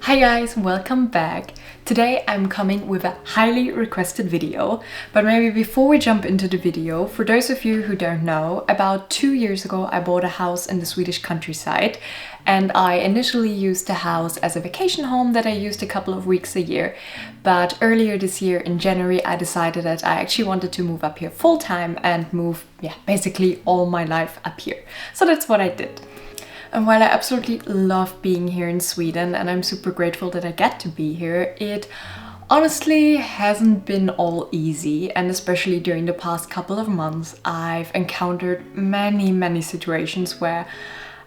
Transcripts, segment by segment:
Hi guys, welcome back. Today I'm coming with a highly requested video, but maybe before we jump into the video, for those of you who don't know, about 2 years ago I bought a house in the Swedish countryside, and I initially used the house as a vacation home that I used a couple of weeks a year. But earlier this year in January I decided that I actually wanted to move up here full time and move basically all my life up here. So that's what I did. And while I absolutely love being here in Sweden and I'm super grateful that I get to be here, it honestly hasn't been all easy, and especially during the past couple of months I've encountered many situations where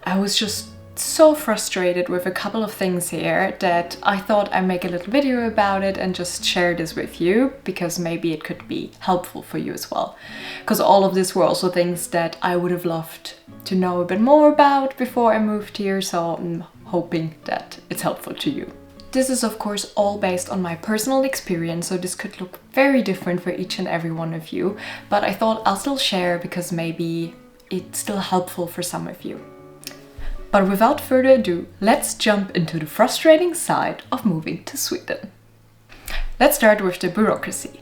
I was just so frustrated with a couple of things here that I thought I'd make a little video about it and just share this with you, because maybe it could be helpful for you as well. Because all of this were also things that I would have loved to know a bit more about before I moved here, so I'm hoping that it's helpful to you. This is of course all based on my personal experience, so this could look very different for each and every one of you, but I thought I'll still share because maybe it's still helpful for some of you. But without further ado, let's jump into the frustrating side of moving to Sweden. Let's start with the bureaucracy.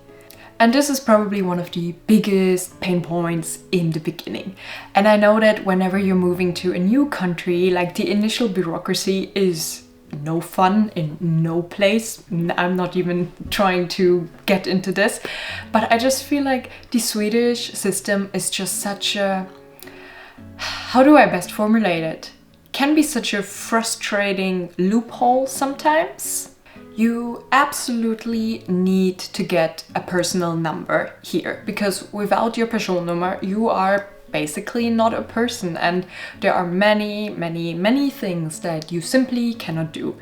And this is probably one of the biggest pain points in the beginning. And I know that whenever you're moving to a new country, like the initial bureaucracy is no fun in no place. I'm not even trying to get into this, but I just feel like the Swedish system is just such a, how do I best formulate it? Can be such a frustrating loophole sometimes. You absolutely need to get a personal number here, because without your personnummer you are basically not a person, and there are many things that you simply cannot do.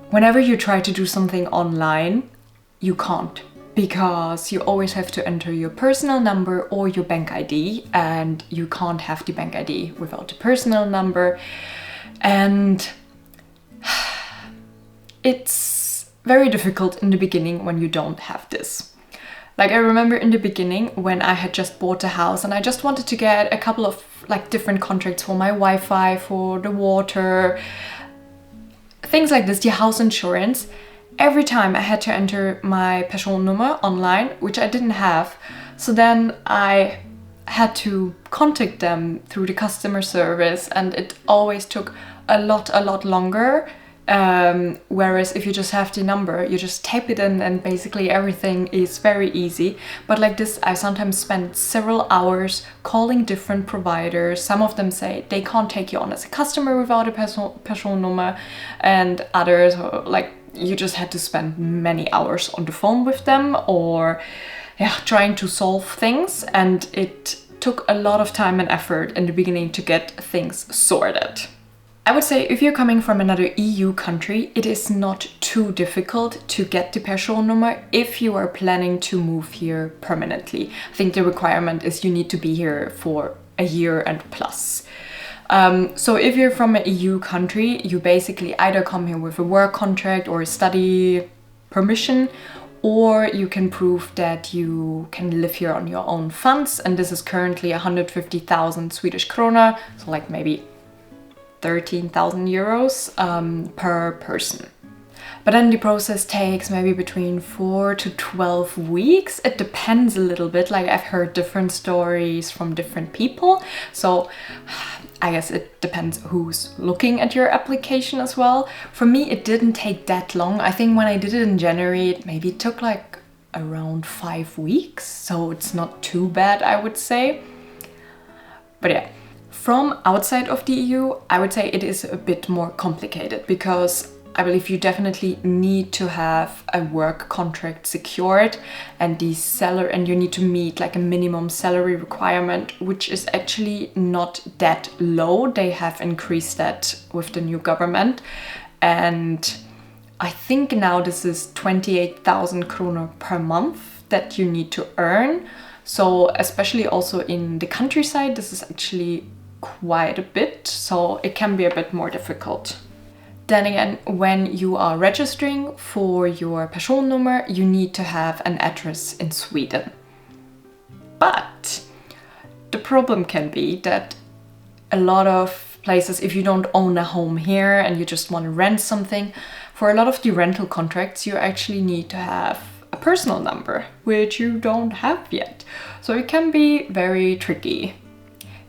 Whenever you try to do something online, you can't, because you always have to enter your personal number or your bank ID, and you can't have the bank ID without the personal number. And it's very difficult in the beginning when you don't have this. Like, I remember in the beginning when I had just bought a house and I just wanted to get a couple of like different contracts for my Wi-Fi, for the water, things like this, the house insurance. Every time I had to enter my personnummer online, which I didn't have. So then I had to contact them through the customer service, and it always took a lot longer. Whereas if you just have the number, you just type it in and basically everything is very easy. But like this, I sometimes spend several hours calling different providers. Some of them say they can't take you on as a customer without a personnummer, and others like you just had to spend many hours on the phone with them or trying to solve things, and it took a lot of time and effort in the beginning to get things sorted. I would say if you're coming from another EU country, it is not too difficult to get the personnummer if you are planning to move here permanently. I think the requirement is you need to be here for a year and plus. So if you're from an EU country, you basically either come here with a work contract or a study permission, or you can prove that you can live here on your own funds, and this is currently 150,000 Swedish krona, so like maybe 13,000 euros per person. But then the process takes maybe between 4 to 12 weeks. It depends a little bit, like I've heard different stories from different people. So I guess it depends who's looking at your application as well. For me, it didn't take that long. I think when I did it in January, it took like around 5 weeks. So it's not too bad, I would say. But yeah. From outside of the EU, I would say it is a bit more complicated, because I believe you definitely need to have a work contract secured, and you need to meet like a minimum salary requirement, which is actually not that low. They have increased that with the new government, and I think now this is 28,000 kronor per month that you need to earn. So especially also in the countryside, this is actually quite a bit, so it can be a bit more difficult. Then again, when you are registering for your personnummer, you need to have an address in Sweden. But the problem can be that a lot of places, if you don't own a home here and you just want to rent something, for a lot of the rental contracts, you actually need to have a personal number, which you don't have yet. So it can be very tricky.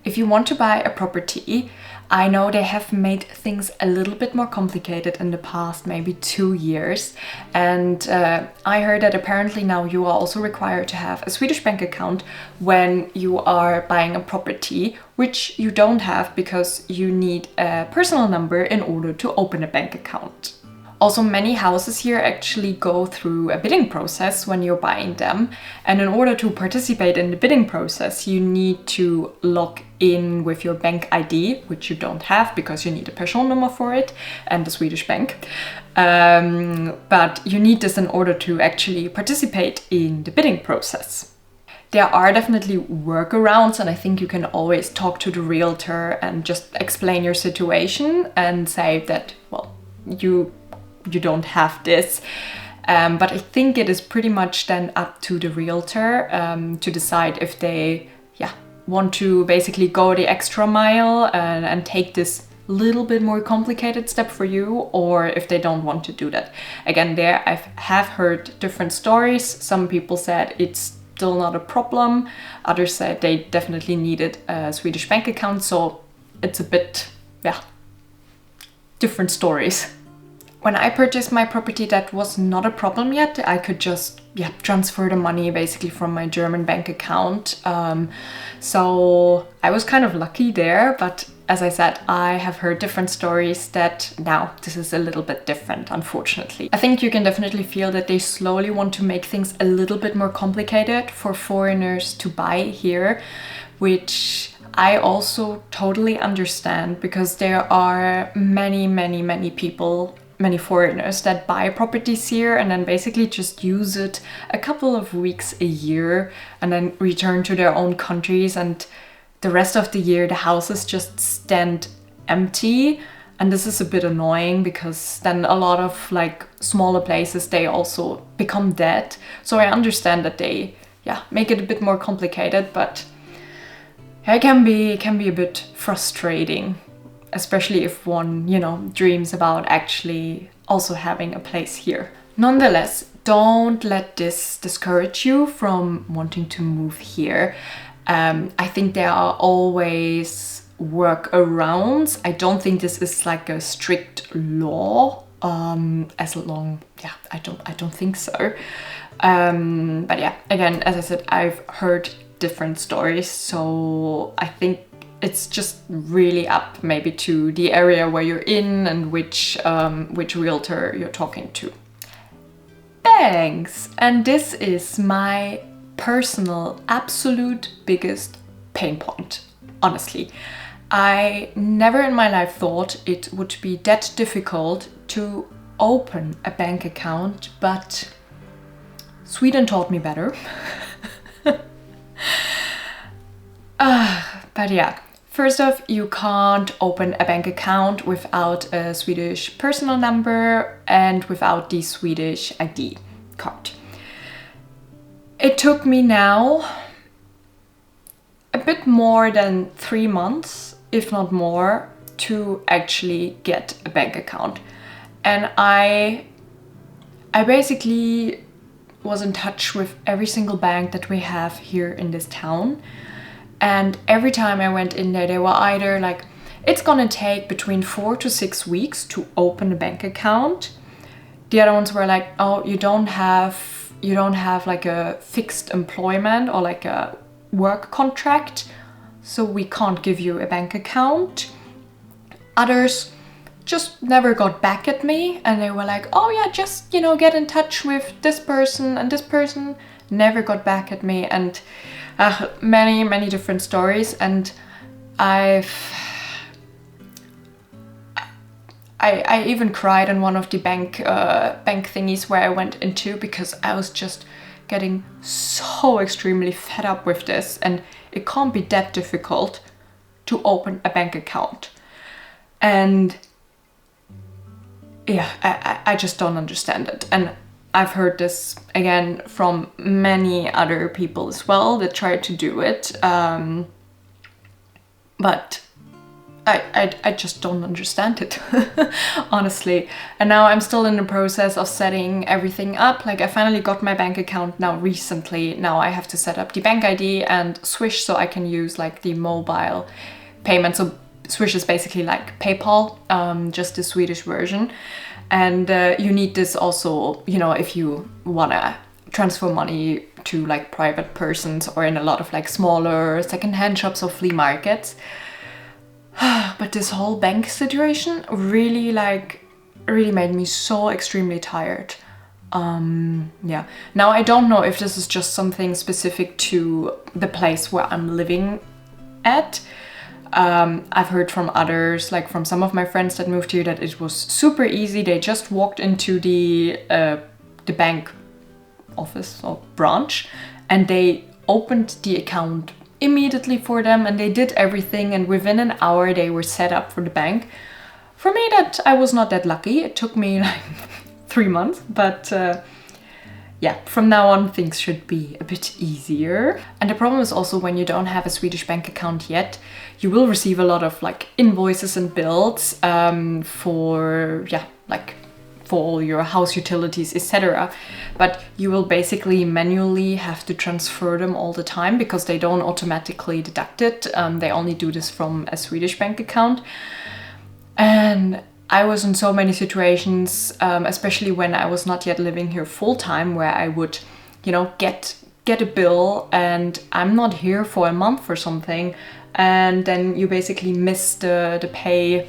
If you want to buy a property, I know they have made things a little bit more complicated in the past, maybe 2 years. And I heard that apparently now you are also required to have a Swedish bank account when you are buying a property, which you don't have because you need a personal number in order to open a bank account. Also, many houses here actually go through a bidding process when you're buying them. And in order to participate in the bidding process, you need to log in with your bank ID, which you don't have because you need a personal number for it and a Swedish bank. But you need this in order to actually participate in the bidding process. There are definitely workarounds, and I think you can always talk to the realtor and just explain your situation and say that, well, you don't have this. But I think it is pretty much then up to the realtor to decide if they want to basically go the extra mile and take this little bit more complicated step for you, or if they don't want to do that. Again, there I have heard different stories. Some people said it's still not a problem. Others said they definitely needed a Swedish bank account. So it's a bit, different stories. When I purchased my property, that was not a problem yet. I could just transfer the money basically from my German bank account. So I was kind of lucky there, but as I said, I have heard different stories that now this is a little bit different, unfortunately. I think you can definitely feel that they slowly want to make things a little bit more complicated for foreigners to buy here, which I also totally understand, because there are many people, many foreigners that buy properties here and then basically just use it a couple of weeks a year and then return to their own countries, and the rest of the year the houses just stand empty. And this is a bit annoying because then a lot of like smaller places, they also become dead. So I understand that they make it a bit more complicated, but it can be a bit frustrating, especially if one, dreams about actually also having a place here. Nonetheless, don't let this discourage you from wanting to move here. I think there are always workarounds. I don't think this is like a strict law. I don't think so. But again, as I said, I've heard different stories, so I think it's just really up maybe to the area where you're in and which realtor you're talking to. Thanks! And this is my personal absolute biggest pain point, honestly. I never in my life thought it would be that difficult to open a bank account, but Sweden taught me better. But first off, you can't open a bank account without a Swedish personal number and without the Swedish ID card. It took me now a bit more than 3 months, if not more, to actually get a bank account. And I basically was in touch with every single bank that we have here in this town. And every time I went in there, they were either like, it's gonna take between 4 to 6 weeks to open a bank account. The other ones were like, oh, you don't have like a fixed employment or like a work contract, so we can't give you a bank account. Others just never got back at me, and they were like, oh yeah, just get in touch with this person, and this person never got back at me. And many different stories. And I even cried in one of the bank thingies where I went into, because I was just getting so extremely fed up with this, and it can't be that difficult to open a bank account. And I just don't understand it. And I've heard this again from many other people as well that tried to do it. But I just don't understand it, honestly. And now I'm still in the process of setting everything up. Like I finally got my bank account now recently. Now I have to set up the bank ID and Swish so I can use like the mobile payment. So Swish is basically like PayPal, just the Swedish version. And you need this also, you know, if you wanna transfer money to like private persons or in a lot of like smaller secondhand shops or flea markets. But this whole bank situation really made me so extremely tired. Yeah. Now I don't know if this is just something specific to the place where I'm living at. I've heard from others, like from some of my friends that moved here, that it was super easy. They just walked into the bank office or branch and they opened the account immediately for them, and they did everything, and within an hour they were set up for the bank. For me, that I was not that lucky. It took me like 3 months, but yeah, from now on things should be a bit easier. And the problem is also when you don't have a Swedish bank account yet, you will receive a lot of like invoices and bills for all your house utilities, etc. But you will basically manually have to transfer them all the time because they don't automatically deduct it. They only do this from a Swedish bank account. And I was in so many situations, especially when I was not yet living here full time, where I would, you know, get a bill and I'm not here for a month or something, and then you basically miss the pay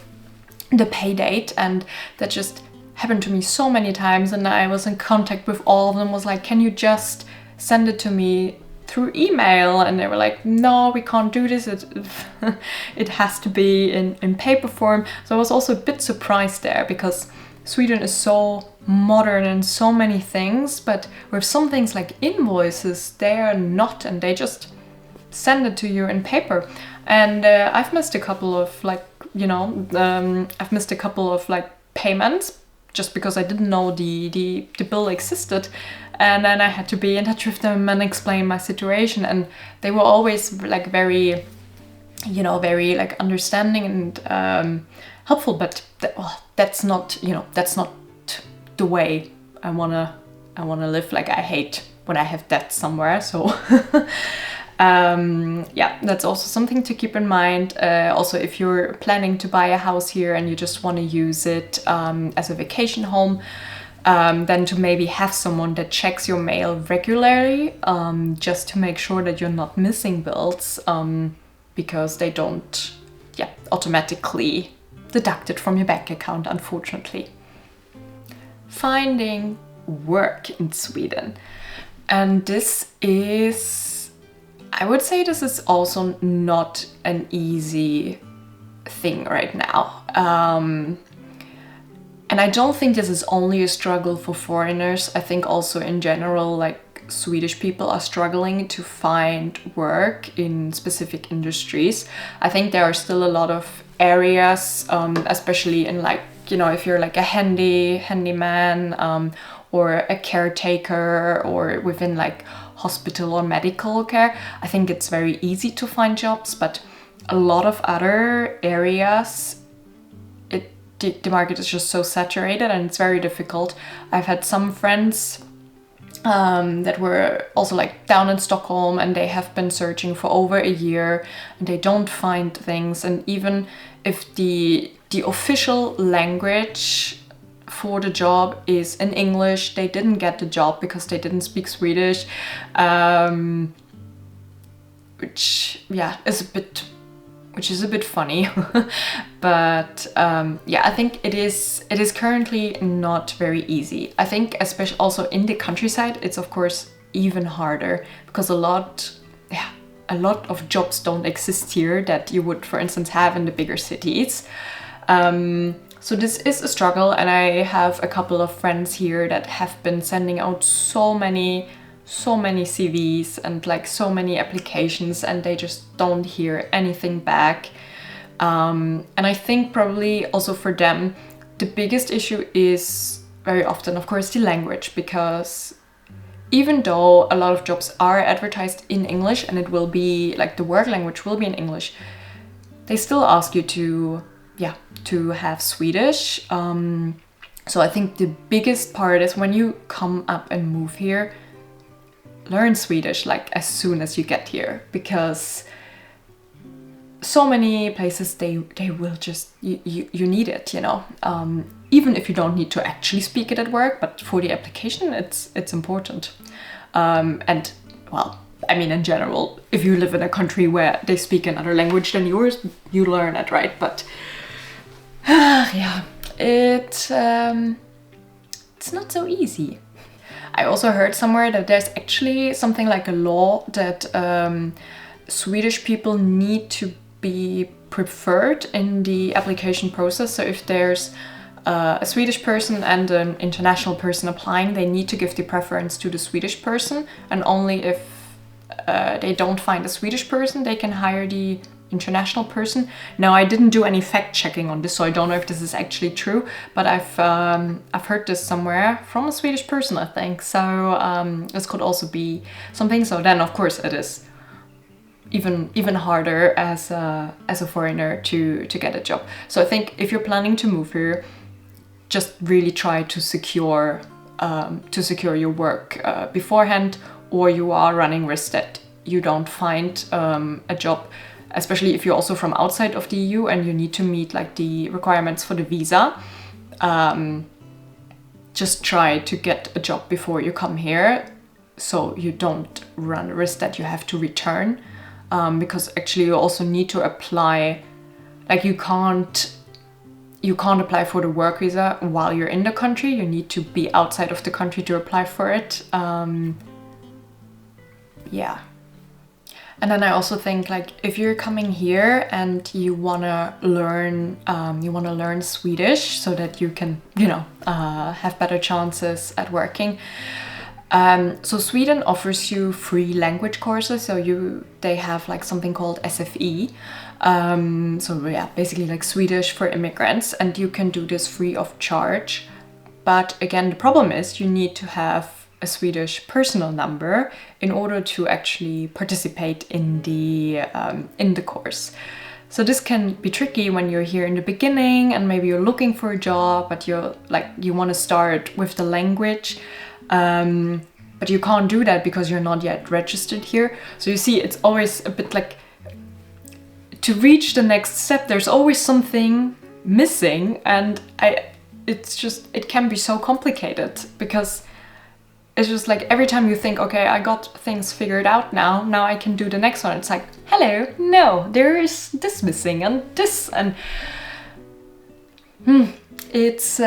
date, and that just happened to me so many times. And I was in contact with all of them, was like, can you just send it to me through email? And they were like, no, we can't do this, it has to be in paper form. So I was also a bit surprised there, because Sweden is so modern in so many things, but with some things like invoices, they are not, and they just send it to you in paper. And I've missed a couple of payments just because I didn't know the bill existed. And then I had to be in touch with them and explain my situation. And they were always like very like understanding and helpful. But that's not the way I wanna live. Like I hate when I have debt somewhere. So yeah, that's also something to keep in mind. Also, if you're planning to buy a house here and you just want to use it as a vacation home, then to maybe have someone that checks your mail regularly, just to make sure that you're not missing bills, because they don't automatically deduct it from your bank account, unfortunately. Finding work in Sweden. And this is, I would say this is also not an easy thing right now. And I don't think this is only a struggle for foreigners. I think also in general, like Swedish people are struggling to find work in specific industries. I think there are still a lot of areas, especially in like, if you're like a handyman, or a caretaker, or within like hospital or medical care, I think it's very easy to find jobs. But a lot of other areas, the market is just so saturated and it's very difficult. I've had some friends that were also like down in Stockholm, and they have been searching for over a year and they don't find things. And even if the official language for the job is in English, they didn't get the job because they didn't speak Swedish, which is a bit funny. But I think it is currently not very easy. I think especially also in the countryside, it's of course even harder, because a lot of jobs don't exist here that you would, for instance, have in the bigger cities. So this is a struggle, and I have a couple of friends here that have been sending out so many CVs and like so many applications, and they just don't hear anything back. And I think probably also for them, the biggest issue is very often, of course, the language, because even though a lot of jobs are advertised in English and it will be like the work language will be in English, they still ask you to, to have Swedish. So I think the biggest part is when you come up and move here, learn Swedish like as soon as you get here, because so many places they will just you need it, you know. Even if you don't need to actually speak it at work, but for the application it's important. And well, I mean in general, if you live in a country where they speak another language than yours, you learn it, right? But yeah, it's not so easy. I also heard somewhere that there's actually something like a law that Swedish people need to be preferred in the application process. So if there's a Swedish person and an international person applying, they need to give the preference to the Swedish person, and only if they don't find a Swedish person, they can hire the international person. Now, I didn't do any fact checking on this, so I don't know if this is actually true, but I've heard this somewhere from a Swedish person, I think. So this could also be something. So then, of course, it is even harder as a foreigner to get a job. So I think if you're planning to move here, just really try to secure your work beforehand, or you are running risk that you don't find a job, especially if you're also from outside of the EU and you need to meet like the requirements for the visa. Just try to get a job before you come here, so you don't run the risk that you have to return, because actually you also need to apply, like you can't apply for the work visa while you're in the country. You need to be outside of the country to apply for it. Yeah. And then I also think, like, if you're coming here and you wanna learn Swedish so that you can, have better chances at working. So Sweden offers you free language courses. So they have like something called SFE. So yeah, basically like Swedish for immigrants, and you can do this free of charge. But again, the problem is you need to have a Swedish personal number in order to actually participate in the course. So this can be tricky when you're here in the beginning and maybe you're looking for a job, but you want to start with the language, but you can't do that because you're not yet registered here. So you see, it's always a bit like, to reach the next step, there's always something missing, and it can be so complicated, because it's just like every time you think, okay, I got things figured out now I can do the next one. It's like, hello, no, there is this missing and this, and it's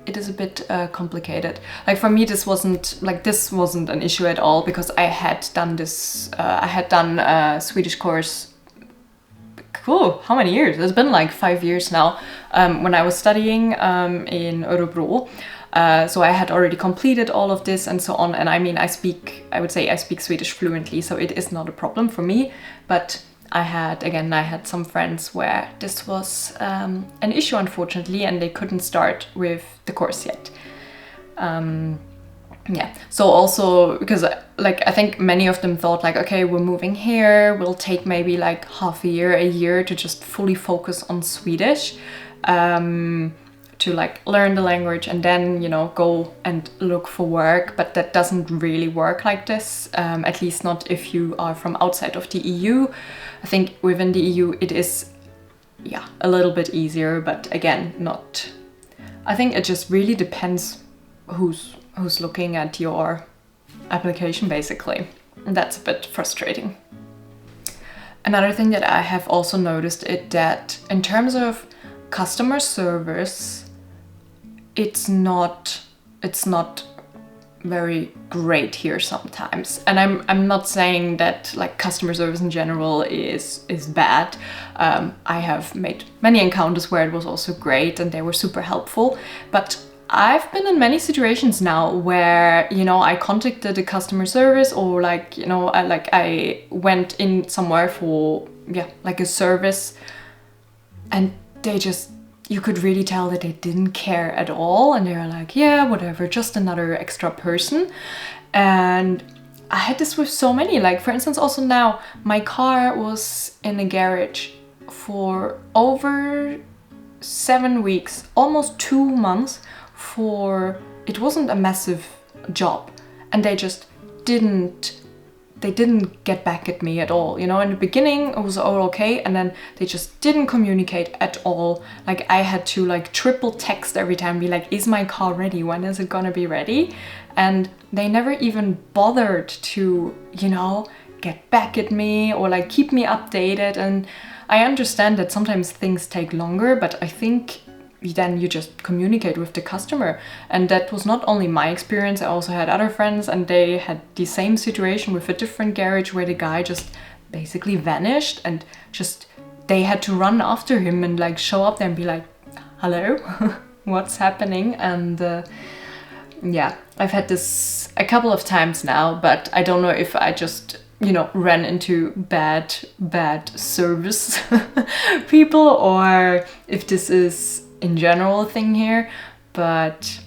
it is a bit complicated. Like for me, this wasn't an issue at all, because I had done a Swedish course. Cool, how many years? It's been like 5 years now, when I was studying in Örebro. So I had already completed all of this and so on. And I mean, I would say I speak Swedish fluently, so it is not a problem for me. But I had some friends where this was an issue, unfortunately, and they couldn't start with the course yet. Yeah, so also because I think many of them thought like, okay, we're moving here, we'll take maybe like half a year to just fully focus on Swedish, to like learn the language and then, go and look for work. But that doesn't really work like this, at least not if you are from outside of the EU. I think within the EU it is, a little bit easier, but again, not. I think it just really depends who's looking at your application, basically. And that's a bit frustrating. Another thing that I have also noticed is that in terms of customer service, it's not very great here sometimes. And I'm not saying that like customer service in general is bad. I have made many encounters where it was also great and they were super helpful, but I've been in many situations now where, I contacted the customer service, or I went in somewhere for, like a service, and you could really tell that they didn't care at all. And they were like, yeah, whatever, just another extra person. And I had this with so many. Like, for instance, also now, my car was in a garage for over 7 weeks, almost 2 months, for it wasn't a massive job, and they just didn't get back at me at all. You know, in the beginning it was all okay, and then they just didn't communicate at all. Like, I had to like triple text every time, be like, is my car ready? When is it gonna be ready? And they never even bothered to, you know, get back at me or like keep me updated. And I understand that sometimes things take longer, but I think then you just communicate with the customer. And that was not only my experience, I also had other friends, and they had the same situation with a different garage where the guy just basically vanished, and just they had to run after him and like show up there and be like, hello, what's happening? And yeah, I've had this a couple of times now, but I don't know if I just, you know, ran into bad service people, or if this is in general a thing here. But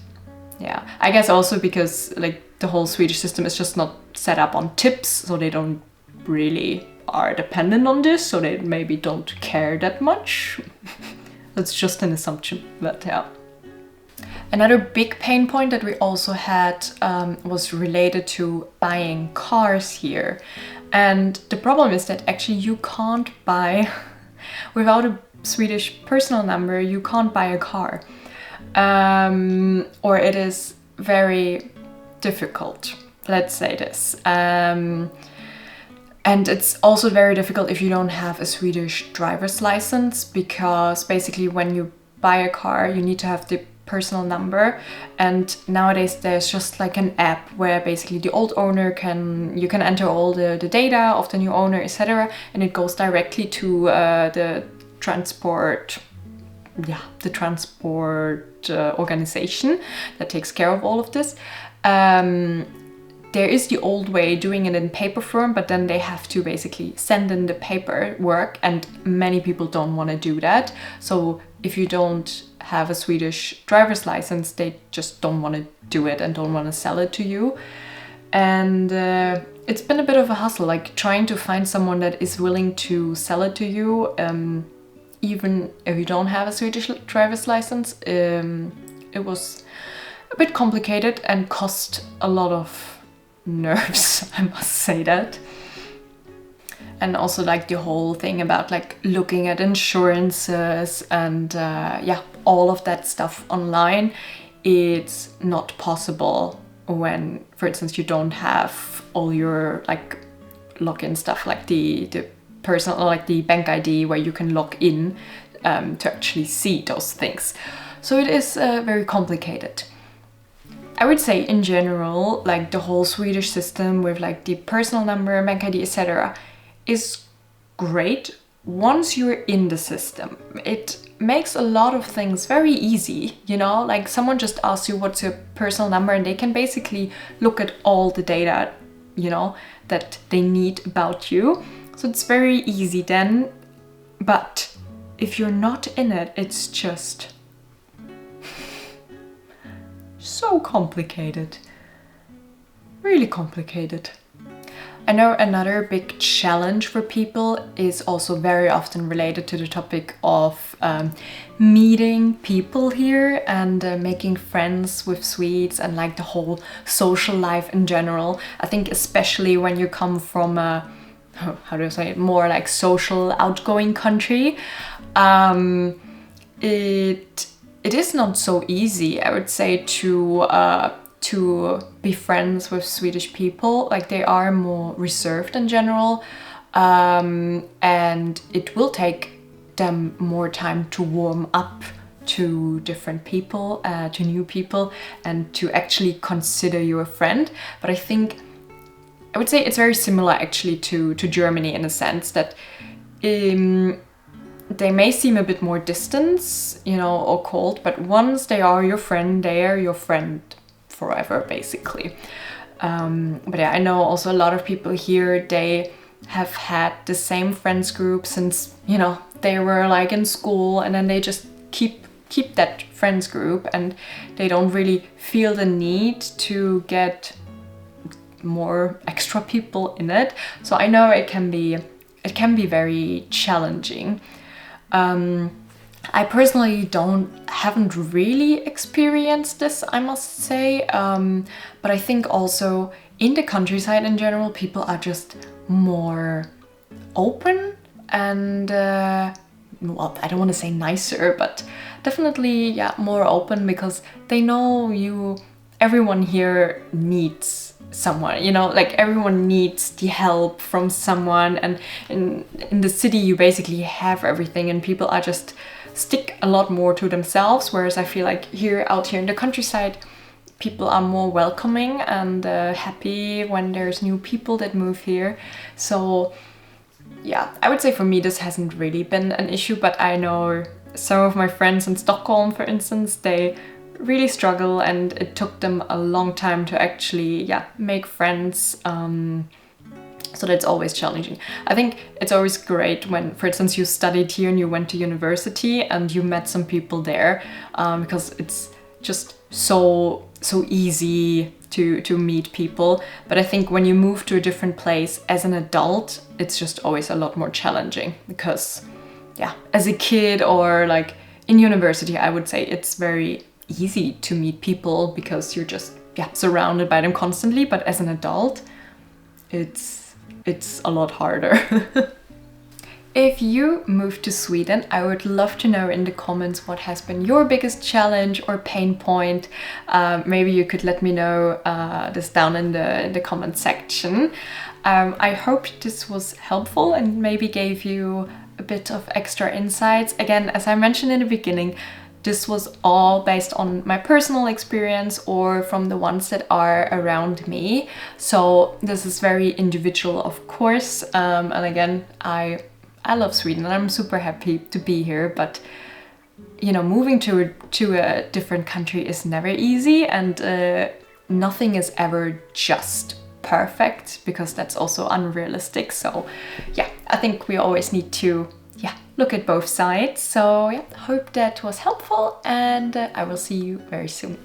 yeah, I guess also because like the whole Swedish system is just not set up on tips, so they don't really are dependent on this, so they maybe don't care that much. That's just an assumption, but yeah. Another big pain point that we also had was related to buying cars here. And the problem is that actually you can't buy, without a Swedish personal number, you can't buy a car. Or it is very difficult, let's say this. And it's also very difficult if you don't have a Swedish driver's license, because basically when you buy a car, you need to have the personal number. And nowadays there's just like an app where basically the old owner you can enter all the data of the new owner, etc., and it goes directly to the transport organization that takes care of all of this. There is the old way doing it in paper form, but then they have to basically send in the paperwork, and many people don't want to do that. So if you don't have a Swedish driver's license, they just don't want to do it and don't want to sell it to you. And it's been a bit of a hustle, like trying to find someone that is willing to sell it to you, even if you don't have a Swedish driver's license. It was a bit complicated and cost a lot of nerves, I must say that. And also like the whole thing about like looking at insurances and all of that stuff online, it's not possible when, for instance, you don't have all your like login stuff, like the personal, like the bank ID where you can log in to actually see those things. So it is very complicated. I would say in general, like the whole Swedish system with like the personal number, bank ID, etc. is great once you're in the system. It makes a lot of things very easy, you know, like someone just asks you what's your personal number and they can basically look at all the data, you know, that they need about you. So it's very easy then. But if you're not in it, it's just so complicated, really complicated. I know another big challenge for people is also very often related to the topic of meeting people here and making friends with Swedes and like the whole social life in general. I think especially when you come from a, how do I say it, more like social outgoing country, it is not so easy, I would say, to be friends with Swedish people. Like they are more reserved in general, and it will take them more time to warm up to different people, to new people, and to actually consider you a friend. But I think I would say it's very similar actually to Germany in a sense that they may seem a bit more distant, you know, or cold, but once they are your friend, they are your friend forever, basically. But yeah, I know also a lot of people here, they have had the same friends group since, you know, they were like in school, and then they just keep that friends group, and they don't really feel the need to get more extra people in it. So I know it can be very challenging. I personally haven't really experienced this, I must say. But I think also in the countryside in general, people are just more open and well, I don't want to say nicer, but definitely, yeah, more open, because they know everyone here needs someone, you know, like everyone needs the help from someone. And in the city you basically have everything, and people are just stick a lot more to themselves, whereas I feel like out here in the countryside, people are more welcoming and happy when there's new people that move here. So yeah, I would say for me this hasn't really been an issue, but I know some of my friends in Stockholm, for instance, they really struggle, and it took them a long time to actually, yeah, make friends. So that's always challenging. I think it's always great when, for instance, you studied here and you went to university and you met some people there, because it's just so easy to meet people. But I think when you move to a different place as an adult, it's just always a lot more challenging, because yeah, as a kid or like in university, I would say it's very easy to meet people because you're just, yeah, surrounded by them constantly. But as an adult, it's a lot harder. If you moved to Sweden, I would love to know in the comments what has been your biggest challenge or pain point. Maybe you could let me know this down in the comment section. I hope this was helpful and maybe gave you a bit of extra insights. Again, as I mentioned in the beginning, this was all based on my personal experience or from the ones that are around me. So this is very individual, of course. And again, I love Sweden and I'm super happy to be here, but you know, moving to a different country is never easy, and nothing is ever just perfect, because that's also unrealistic. So yeah, I think we always need to look at both sides. So yeah, hope that was helpful, and I will see you very soon.